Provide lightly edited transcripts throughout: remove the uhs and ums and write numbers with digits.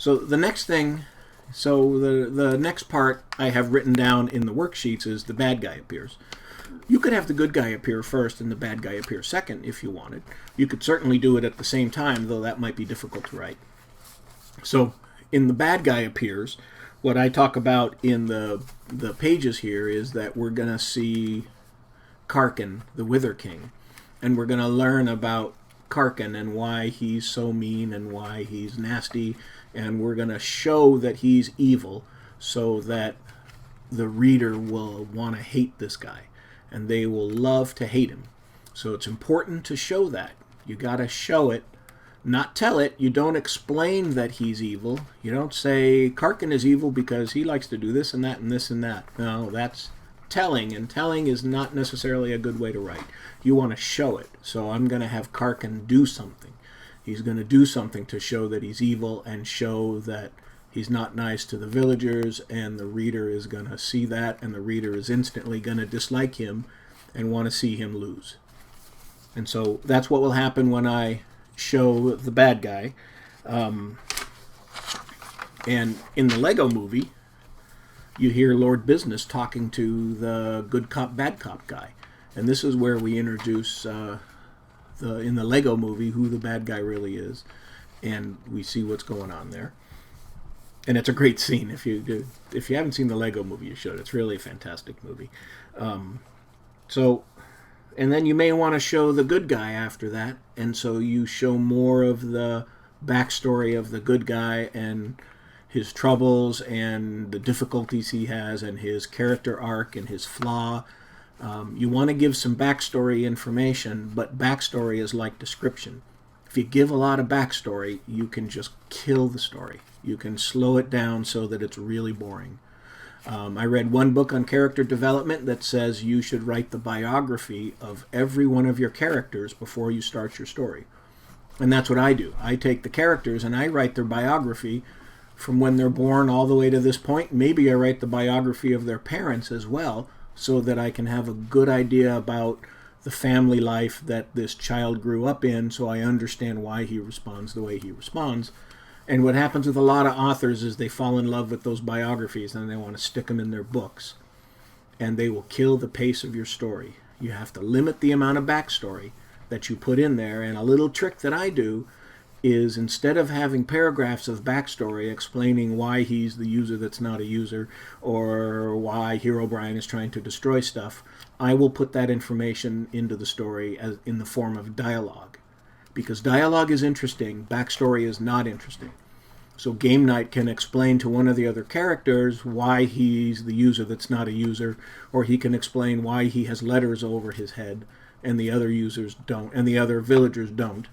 So the next thing, the next part I have written down in the worksheets is the bad guy appears. You could have the good guy appear first and the bad guy appear second if you wanted. You could certainly do it at the same time, though that might be difficult to write. So in the bad guy appears, what I talk about in the pages here is that we're going to see Karkin, the Wither King, and we're going to learn about Karkin and why he's so mean and why he's nasty, and we're going to show that he's evil so that the reader will want to hate this guy and they will love to hate him. So it's important to show that. You got to show it, not tell it. You don't explain that he's evil. You don't say Karkin is evil because he likes to do this and that and this and that. No, that's telling, and telling is not necessarily a good way to write. You want to show it. So I'm going to have Karkin do something. He's going to do something to show that he's evil and show that he's not nice to the villagers, and the reader is going to see that, and the reader is instantly going to dislike him and want to see him lose. And so that's what will happen when I show the bad guy. And in the Lego movie, you hear Lord Business talking to the good cop, bad cop guy. And this is where we introduce, in the Lego movie, who the bad guy really is. And we see what's going on there. And it's a great scene. If you haven't seen the Lego movie, you should. It's really a fantastic movie. And then you may want to show the good guy after that. And so you show more of the backstory of the good guy and his troubles and the difficulties he has and his character arc and his flaw. You want to give some backstory information, but backstory is like description. If you give a lot of backstory, you can just kill the story. You can slow it down so that it's really boring. I read one book on character development that says you should write the biography of every one of your characters before you start your story. And that's what I do. I take the characters and I write their biography from when they're born all the way to this point. Maybe I write the biography of their parents as well, so that I can have a good idea about the family life that this child grew up in, so I understand why he responds the way he responds. And what happens with a lot of authors is they fall in love with those biographies and they want to stick them in their books. And they will kill the pace of your story. You have to limit the amount of backstory that you put in there. And a little trick that I do is, instead of having paragraphs of backstory explaining why he's the user that's not a user, or why Herobrine is trying to destroy stuff, I will put that information into the story as in the form of dialogue. Because dialogue is interesting, backstory is not interesting. So Game Night can explain to one of the other characters why he's the user that's not a user, or he can explain why he has letters over his head and the other users don't, and the other villagers don't.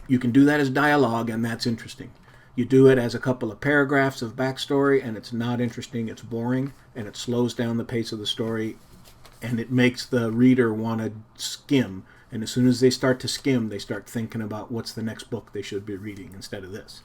You can do that as dialogue, and that's interesting. You do it as a couple of paragraphs of backstory, and it's not interesting, it's boring, and it slows down the pace of the story, and it makes the reader want to skim. And as soon as they start to skim, they start thinking about what's the next book they should be reading instead of this.